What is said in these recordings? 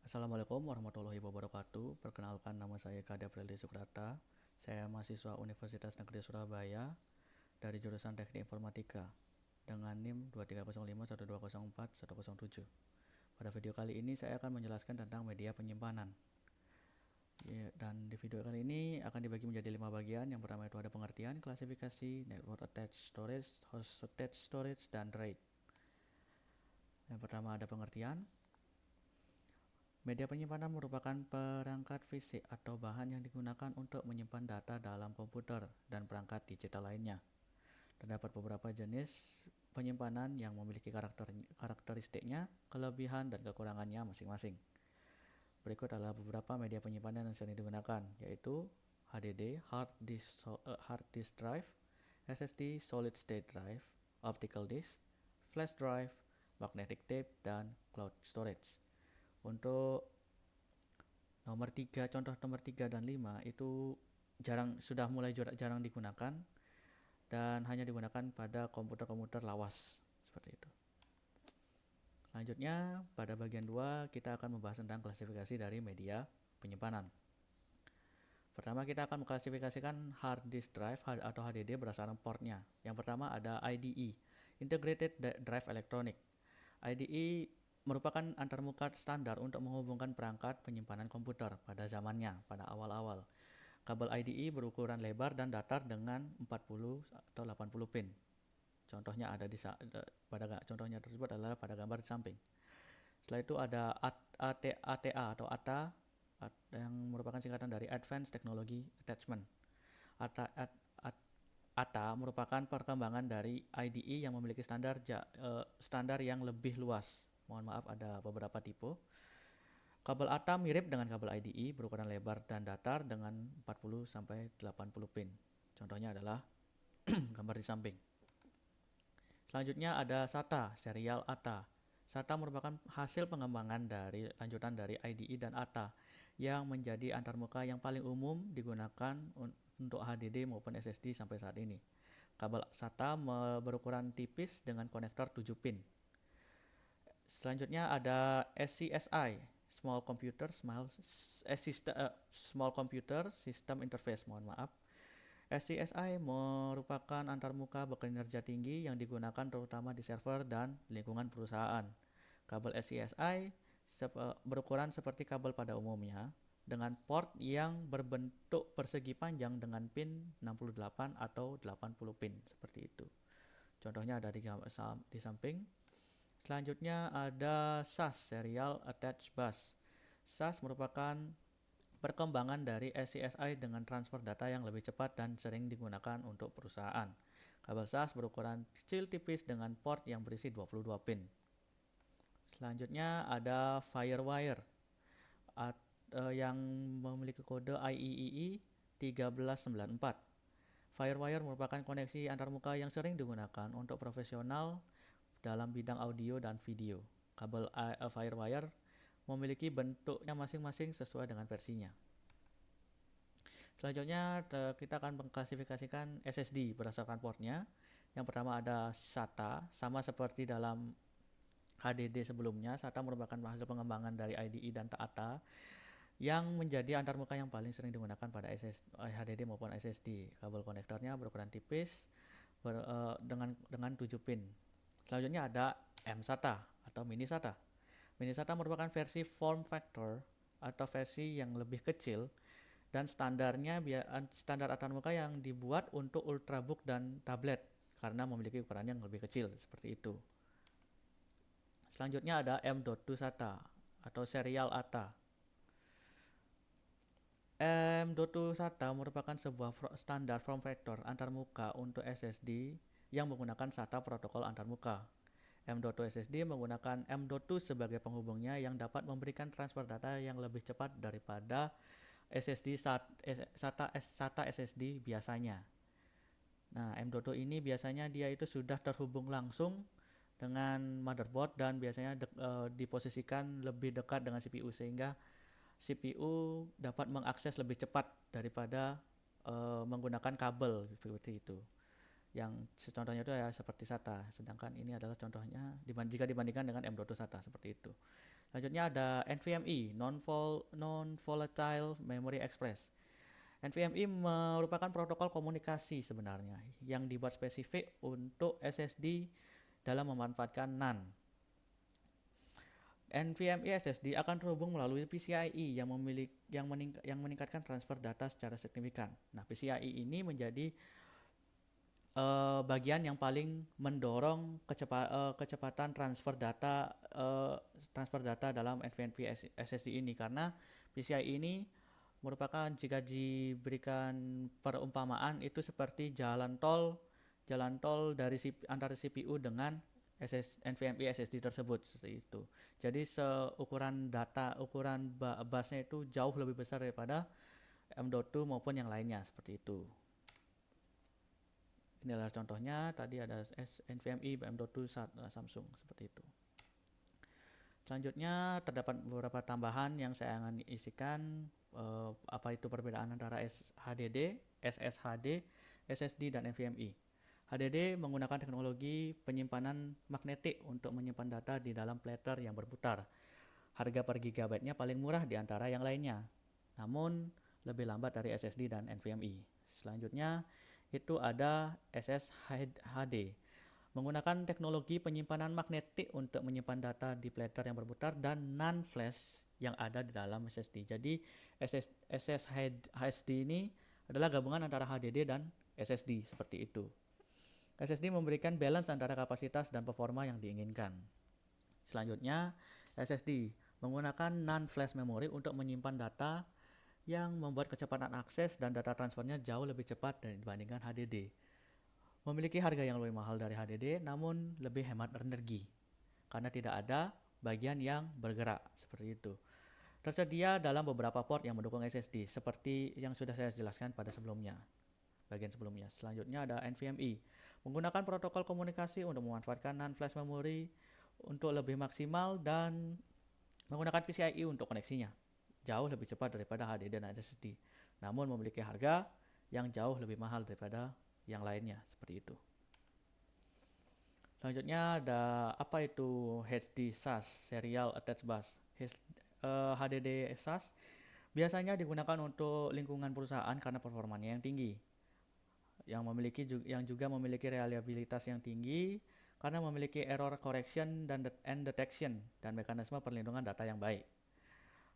Assalamualaikum warahmatullahi wabarakatuh. Perkenalkan, nama saya Kadep Reldi Sukrata. Saya mahasiswa Universitas Negeri Surabaya dari jurusan Teknik Informatika dengan NIM 23051204 Pada video kali ini saya akan menjelaskan tentang media penyimpanan. Dan di video kali ini akan dibagi menjadi 5 bagian. Yang pertama itu ada pengertian, klasifikasi, network attached storage, host attached storage, dan RAID. Yang pertama ada pengertian. Media penyimpanan merupakan perangkat fisik atau bahan yang digunakan untuk menyimpan data dalam komputer dan perangkat digital lainnya. Terdapat beberapa jenis penyimpanan yang memiliki karakteristiknya, kelebihan, dan kekurangannya masing-masing. Berikut adalah beberapa media penyimpanan yang sering digunakan, yaitu HDD, hard disk drive, SSD, solid state drive, optical disk, flash drive, magnetic tape, dan cloud storage. Untuk contoh nomor 3 dan 5 itu sudah mulai jarang digunakan dan hanya digunakan pada komputer-komputer lawas seperti itu. Selanjutnya, pada bagian 2 kita akan membahas tentang klasifikasi dari media penyimpanan. Pertama, kita akan mengklasifikasikan hard disk drive atau HDD berdasarkan portnya. Yang pertama ada IDE, Integrated Drive Electronic. IDE merupakan antarmuka standar untuk menghubungkan perangkat penyimpanan komputer pada zamannya, pada awal-awal. Kabel IDE berukuran lebar dan datar dengan 40 atau 80 pin. Contohnya contohnya tersebut adalah pada gambar di samping. Setelah itu ada ATA atau ATA yang merupakan singkatan dari Advanced Technology Attachment. ATA merupakan perkembangan dari IDE yang memiliki standar yang lebih luas. Mohon maaf, ada beberapa tipe. Kabel ATA mirip dengan kabel IDE, berukuran lebar dan datar dengan 40 sampai 80 pin. Contohnya adalah gambar di samping. Selanjutnya ada SATA, serial ATA. SATA merupakan hasil pengembangan dari lanjutan dari IDE dan ATA yang menjadi antarmuka yang paling umum digunakan untuk HDD maupun SSD sampai saat ini. Kabel SATA berukuran tipis dengan konektor 7 pin. Selanjutnya ada SCSI, Small Computer System Interface, mohon maaf. SCSI merupakan antarmuka berkinerja tinggi yang digunakan terutama di server dan lingkungan perusahaan. Kabel SCSI berukuran seperti kabel pada umumnya, dengan port yang berbentuk persegi panjang dengan pin 68 atau 80 pin, seperti itu. Contohnya ada di samping. Selanjutnya ada SAS, Serial Attached Bus. SAS merupakan perkembangan dari SCSI dengan transfer data yang lebih cepat dan sering digunakan untuk perusahaan. Kabel SAS berukuran kecil tipis dengan port yang berisi 22 pin. Selanjutnya ada Firewire yang memiliki kode IEEE 1394. Firewire merupakan koneksi antarmuka yang sering digunakan untuk profesional dalam bidang audio dan video. Kabel Firewire memiliki bentuknya masing-masing sesuai dengan versinya. Selanjutnya kita akan mengklasifikasikan SSD berdasarkan portnya. Yang pertama ada SATA, sama seperti dalam HDD sebelumnya. SATA merupakan hasil pengembangan dari IDE dan ATA yang menjadi antarmuka yang paling sering digunakan pada HDD maupun SSD. Kabel konektornya berukuran tipis dengan 7 pin. Selanjutnya ada mSATA atau mini SATA. Mini SATA merupakan versi form factor atau versi yang lebih kecil dan standar antarmuka yang dibuat untuk ultrabook dan tablet karena memiliki ukuran yang lebih kecil seperti itu. Selanjutnya ada M.2 SATA atau serial ATA. M.2 SATA merupakan sebuah standar form factor antarmuka untuk SSD yang menggunakan SATA protokol antarmuka. M.2 SSD menggunakan M.2 sebagai penghubungnya yang dapat memberikan transfer data yang lebih cepat daripada SATA SSD biasanya. Nah, M.2 ini biasanya dia itu sudah terhubung langsung dengan motherboard dan biasanya diposisikan lebih dekat dengan CPU sehingga CPU dapat mengakses lebih cepat daripada menggunakan kabel seperti itu. Yang contohnya itu ya seperti SATA, sedangkan ini adalah contohnya jika dibandingkan dengan M.2 SATA seperti itu. Selanjutnya ada NVMe, Non-Volatile Memory Express. NVMe merupakan protokol komunikasi sebenarnya yang dibuat spesifik untuk SSD dalam memanfaatkan NAND. NVMe SSD akan terhubung melalui PCIe yang meningkatkan transfer data secara signifikan. Nah, PCIe ini menjadi bagian yang paling mendorong kecepatan transfer data dalam NVMe SSD ini, karena PCIe ini merupakan, jika diberikan perumpamaan, itu seperti jalan tol dari antara CPU dengan NVMe SSD tersebut, seperti itu. Jadi ukuran busnya itu jauh lebih besar daripada M.2 maupun yang lainnya, seperti itu. Ini adalah contohnya, tadi ada NVMe M.2 Samsung, seperti itu. Selanjutnya terdapat beberapa tambahan yang saya akan isikan, apa itu perbedaan antara HDD, SSHD, SSD, dan NVMe. HDD menggunakan teknologi penyimpanan magnetik untuk menyimpan data di dalam platter yang berputar. Harga per gigabyte-nya paling murah di antara yang lainnya, namun lebih lambat dari SSD dan NVMe. Selanjutnya itu ada SSHD, menggunakan teknologi penyimpanan magnetik untuk menyimpan data di platter yang berputar dan NAND flash yang ada di dalam SSD. Jadi SSHD ini adalah gabungan antara HDD dan SSD, seperti itu. SSD memberikan balance antara kapasitas dan performa yang diinginkan. Selanjutnya, SSD menggunakan NAND flash memory untuk menyimpan data yang membuat kecepatan akses dan data transfernya jauh lebih cepat dibandingkan HDD. Memiliki harga yang lebih mahal dari HDD, namun lebih hemat energi karena tidak ada bagian yang bergerak, seperti itu. Tersedia dalam beberapa port yang mendukung SSD, seperti yang sudah saya jelaskan pada bagian sebelumnya. Selanjutnya ada NVMe, menggunakan protokol komunikasi untuk memanfaatkan NAND flash memory untuk lebih maksimal dan menggunakan PCIe untuk koneksinya. Jauh lebih cepat daripada HDD dan SSD, namun memiliki harga yang jauh lebih mahal daripada yang lainnya, seperti itu. Selanjutnya ada apa itu HD SAS, Serial Attached Bus. HDD SAS biasanya digunakan untuk lingkungan perusahaan karena performanya yang tinggi, yang juga memiliki reliabilitas yang tinggi karena memiliki error correction and detection dan mekanisme perlindungan data yang baik.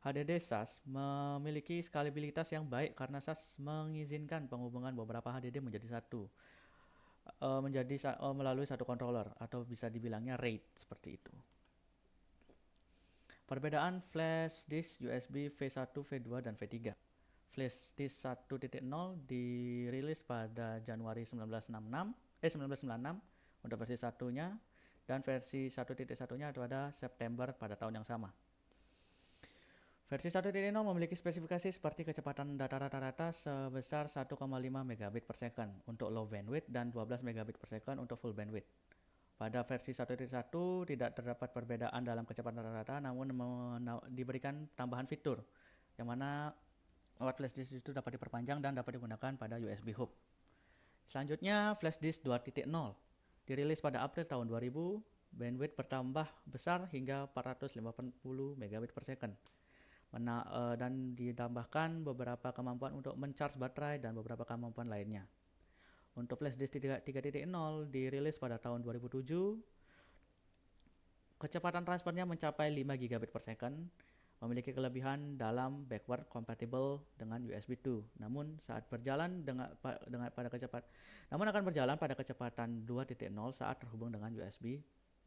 HDD SAS memiliki skalabilitas yang baik karena SAS mengizinkan penghubungan beberapa HDD menjadi satu, melalui satu controller, atau bisa dibilangnya RAID, seperti itu. Perbedaan flash disk USB V1, V2, dan V3. Flash disk 1.0 dirilis pada Januari 1996 untuk versi satunya, dan versi 1.1-nya pada September pada tahun yang sama. Versi 1.0 memiliki spesifikasi seperti kecepatan data rata-rata sebesar 1,5 megabit per second untuk low bandwidth dan 12 megabit per second untuk full bandwidth. Pada versi 1.1 tidak terdapat perbedaan dalam kecepatan rata-rata, namun diberikan tambahan fitur yang mana flash disk itu dapat diperpanjang dan dapat digunakan pada USB hub. Selanjutnya, flash disk 2.0 dirilis pada April tahun 2000, bandwidth bertambah besar hingga 450 megabit per second. Dan ditambahkan beberapa kemampuan untuk mencharge baterai dan beberapa kemampuan lainnya. Untuk flash disk 3.0 dirilis pada tahun 2007, kecepatan transfernya mencapai 5 GB per second, memiliki kelebihan dalam backward compatible dengan USB 2. Namun akan berjalan pada kecepatan 2.0 saat terhubung dengan USB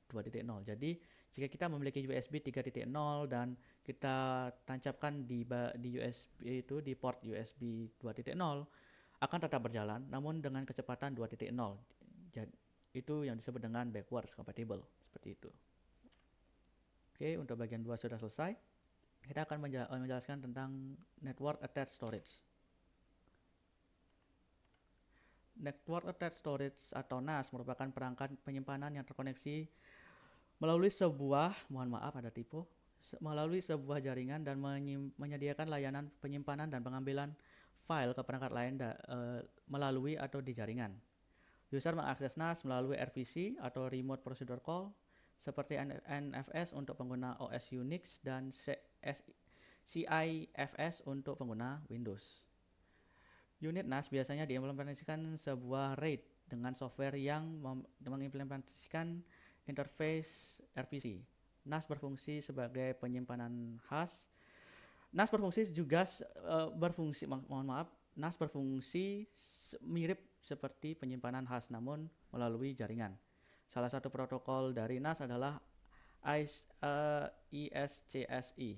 2.0. Jadi jika kita memiliki USB 3.0 dan kita tancapkan di USB itu di port USB 2.0, akan tetap berjalan namun dengan kecepatan 2.0. Jadi itu yang disebut dengan backwards compatible, seperti itu. Oke, untuk bagian 2 sudah selesai. Kita akan menjelaskan tentang Network Attached Storage. Network Attached Storage atau NAS merupakan perangkat penyimpanan yang terkoneksi melalui sebuah jaringan dan menyediakan layanan penyimpanan dan pengambilan file ke perangkat lain melalui atau di jaringan. User mengakses NAS melalui RPC atau Remote Procedure Call seperti NFS untuk pengguna OS Unix dan CIFS untuk pengguna Windows. Unit NAS biasanya diimplementasikan sebuah RAID dengan software yang mengimplementasikan interface RPC. NAS berfungsi sebagai penyimpanan hash. NAS berfungsi juga NAS berfungsi mirip seperti penyimpanan hash namun melalui jaringan. Salah satu protokol dari NAS adalah ISCSI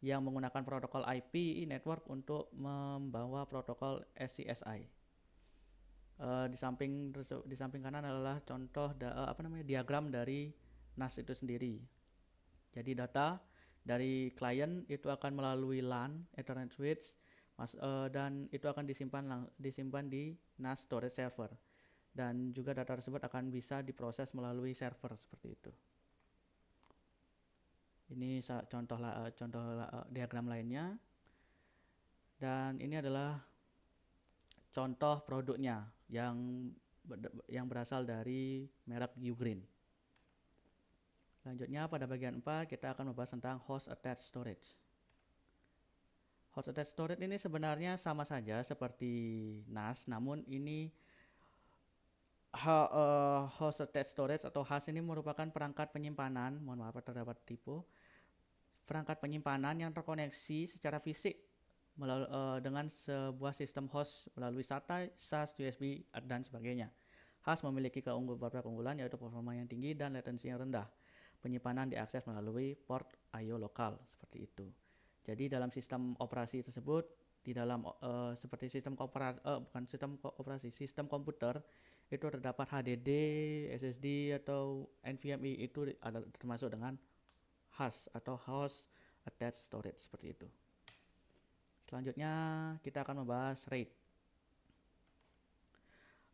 yang menggunakan protokol IP network untuk membawa protokol SCSI. Di samping kanan adalah contoh diagram dari NAS itu sendiri. Jadi data dari klien itu akan melalui LAN, Ethernet switch, dan itu akan disimpan di NAS storage server. Dan juga data tersebut akan bisa diproses melalui server seperti itu. Ini contoh diagram lainnya. Dan ini adalah contoh produknya yang berasal dari merek Ugreen. Selanjutnya pada bagian 4 kita akan membahas tentang host attached storage. Host attached storage ini sebenarnya sama saja seperti NAS, namun ini host attached storage atau HAS ini merupakan perangkat penyimpanan, terdapat tipe perangkat penyimpanan yang terkoneksi secara fisik dengan sebuah sistem host melalui SATA, SAS, USB, dan sebagainya. HAS memiliki beberapa keunggulan yaitu performa yang tinggi dan latensi yang rendah. Penyimpanan diakses melalui port I/O lokal seperti itu. Jadi dalam sistem operasi tersebut di dalam seperti sistem komputer itu terdapat HDD, SSD atau NVMe itu termasuk dengan HAS atau host attached storage seperti itu. Selanjutnya kita akan membahas RAID.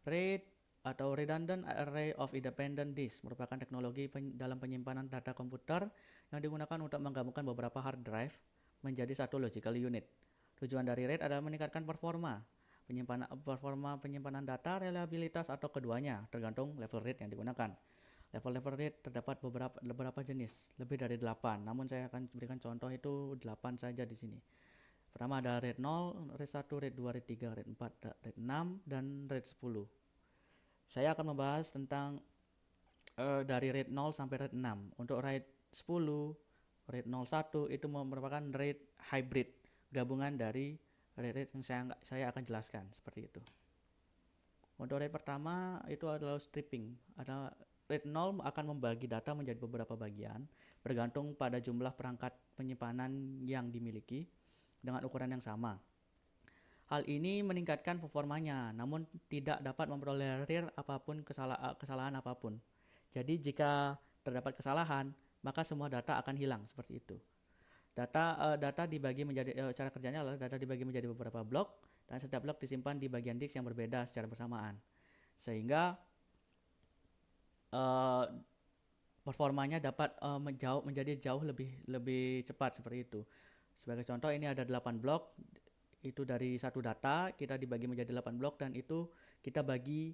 RAID atau Redundant Array of Independent Disk merupakan teknologi dalam penyimpanan data komputer yang digunakan untuk menggabungkan beberapa hard drive menjadi satu logical unit. Tujuan dari RAID adalah meningkatkan performa penyimpanan data, reliabilitas atau keduanya tergantung level RAID yang digunakan. Level RAID terdapat beberapa jenis, lebih dari 8, namun saya akan berikan contoh itu 8 saja di sini. Pertama ada RAID 0, RAID 1, RAID 2, RAID 3, RAID 4, RAID 6, dan RAID 10. Saya akan membahas tentang dari RAID 0 sampai RAID 6. Untuk RAID 10, RAID 01 itu merupakan RAID hybrid, gabungan dari RAID yang saya akan jelaskan seperti itu. Untuk RAID pertama itu adalah stripping. RAID 0 akan membagi data menjadi beberapa bagian bergantung pada jumlah perangkat penyimpanan yang dimiliki dengan ukuran yang sama. Hal ini meningkatkan performanya, namun tidak dapat memtolerir kesalahan apapun. Jadi jika terdapat kesalahan, maka semua data akan hilang seperti itu. Data dibagi menjadi cara kerjanya adalah data dibagi menjadi beberapa blok dan setiap blok disimpan di bagian disk yang berbeda secara bersamaan. Sehingga performanya dapat menjadi jauh lebih cepat seperti itu. Sebagai contoh ini ada 8 blok, itu dari satu data kita dibagi menjadi 8 blok dan itu kita bagi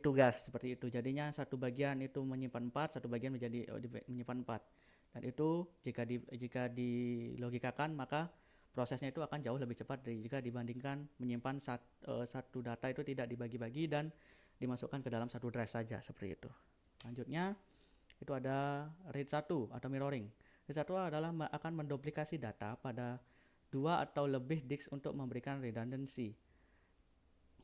tugas seperti itu. Jadinya satu bagian itu menyimpan 4, satu bagian menyimpan 4. Dan itu jika dilogikakan maka prosesnya itu akan jauh lebih cepat jika dibandingkan menyimpan satu data itu tidak dibagi-bagi dan dimasukkan ke dalam satu drive saja seperti itu. Selanjutnya itu ada RAID 1 atau mirroring. RAID 1 adalah akan menduplikasi data pada 2 atau lebih disk untuk memberikan redundancy.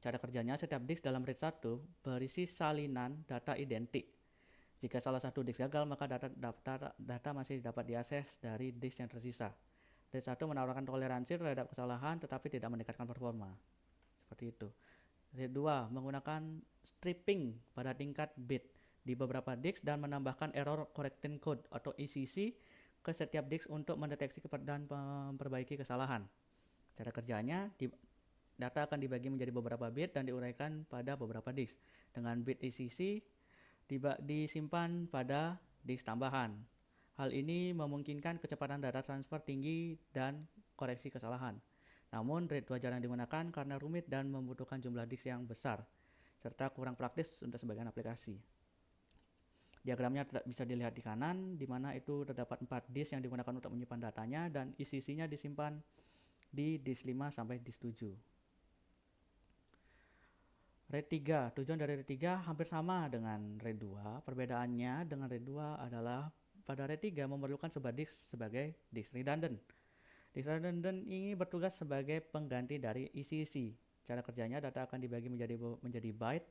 Cara kerjanya, setiap disk dalam RAID 1 berisi salinan data identik. Jika salah satu disk gagal, maka data masih dapat diakses dari disk yang tersisa. RAID 1 menawarkan toleransi terhadap kesalahan tetapi tidak meningkatkan performa. Seperti itu. RAID 2 menggunakan stripping pada tingkat bit di beberapa disk dan menambahkan error correcting code atau ECC ke setiap disk untuk mendeteksi dan memperbaiki kesalahan. Cara kerjanya, data akan dibagi menjadi beberapa bit dan diuraikan pada beberapa disk. Dengan bit ECC disimpan pada disk tambahan. Hal ini memungkinkan kecepatan data transfer tinggi dan koreksi kesalahan. Namun RAID 2 jarang digunakan karena rumit dan membutuhkan jumlah disk yang besar serta kurang praktis untuk sebagian aplikasi. Diagramnya bisa dilihat di kanan, di mana itu terdapat 4 disk yang digunakan untuk menyimpan datanya dan isi-isinya disimpan di disk 5 sampai disk 7. RAID 3, tujuan dari RAID 3 hampir sama dengan RAID 2. Perbedaannya dengan RAID 2 adalah pada RAID 3 memerlukan sebuah disk sebagai disk redundant. Disk redundant ini bertugas sebagai pengganti dari isi-isi. Cara kerjanya, data akan dibagi menjadi byte,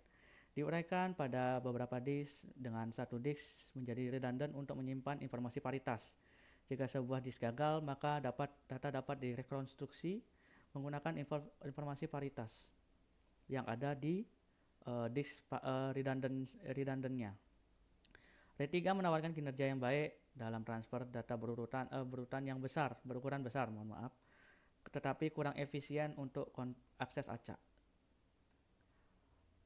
diuraikan pada beberapa disk dengan satu disk menjadi redundant untuk menyimpan informasi paritas. Jika sebuah disk gagal, maka data dapat direkonstruksi menggunakan informasi paritas yang ada di disk redundantnya. RAID 3 menawarkan kinerja yang baik dalam transfer data berukuran besar, tetapi kurang efisien untuk akses acak.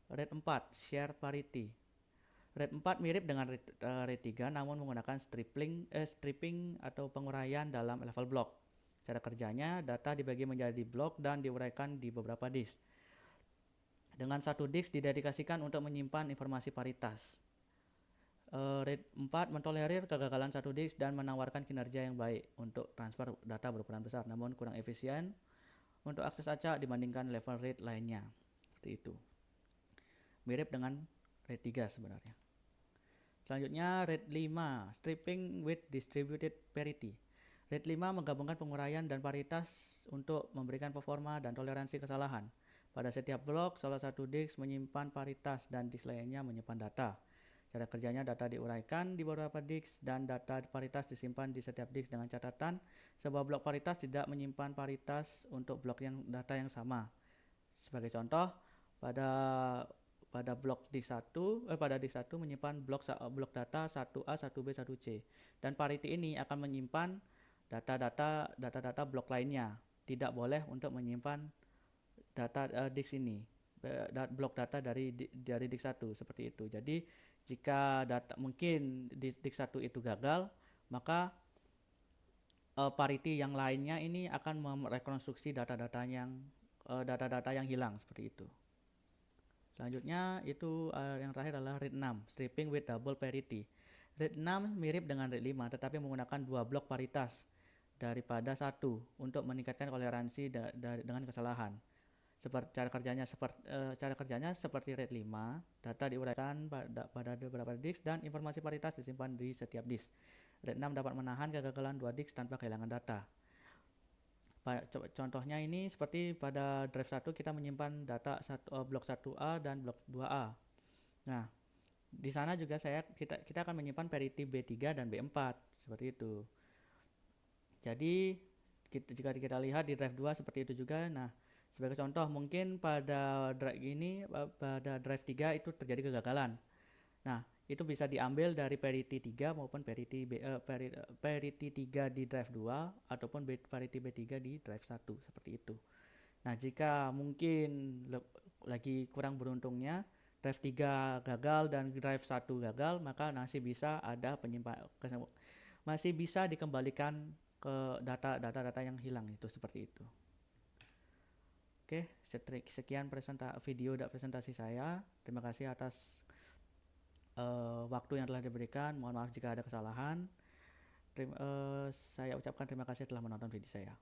RAID 4, share parity. RAID 4 mirip dengan RAID 3 namun menggunakan stripping atau penguraian dalam level block. Cara kerjanya, data dibagi menjadi blok dan diuraikan di beberapa disk. Dengan satu disk didedikasikan untuk menyimpan informasi paritas. RAID 4 mentolerir kegagalan satu disk dan menawarkan kinerja yang baik untuk transfer data berukuran besar, namun kurang efisien untuk akses acak dibandingkan level RAID lainnya. Seperti itu. Mirip dengan RAID 3 sebenarnya. Selanjutnya RAID 5, stripping with distributed parity. RAID 5 menggabungkan penguraian dan paritas untuk memberikan performa dan toleransi kesalahan. Pada setiap blok, salah satu disk menyimpan paritas dan disk lainnya menyimpan data. Cara kerjanya, data diuraikan di beberapa disk dan data paritas disimpan di setiap disk dengan catatan sebuah blok paritas tidak menyimpan paritas untuk blok data yang sama. Sebagai contoh, pada blok disk 1 menyimpan blok data 1A, 1B, 1C dan parity ini akan menyimpan data blok lainnya. Tidak boleh untuk menyimpan data disk ini, blok data dari disk 1 seperti itu. Jadi jika mungkin di disk 1 itu gagal, maka parity yang lainnya ini akan merekonstruksi data-data yang hilang seperti itu. Selanjutnya itu yang terakhir adalah RAID 6, stripping with double parity. RAID 6 mirip dengan RAID 5 tetapi menggunakan 2 blok paritas daripada 1 untuk meningkatkan toleransi dengan kesalahan. Cara kerjanya seperti RAID 5, data diuraikan pada beberapa disk dan informasi paritas disimpan di setiap disk. RAID 6 dapat menahan kegagalan 2 disk tanpa kehilangan data. Contohnya ini seperti pada drive 1 kita menyimpan data blok 1A dan blok 2A. Nah, di sana juga kita akan menyimpan parity B3 dan B4 seperti itu. Jadi jika kita lihat di drive 2 seperti itu juga. Nah, sebagai contoh, mungkin pada drive 3 itu terjadi kegagalan. Nah, itu bisa diambil dari parity 3 maupun parity 3 di drive 2 ataupun parity B3 di drive 1 seperti itu. Nah, jika mungkin lagi kurang beruntungnya drive 3 gagal dan drive 1 gagal, maka masih bisa dikembalikan ke data-data yang hilang itu seperti itu. Oke, sekian video dan presentasi saya. Terima kasih atas waktu yang telah diberikan. Mohon maaf jika ada kesalahan. Saya ucapkan terima kasih telah menonton video saya.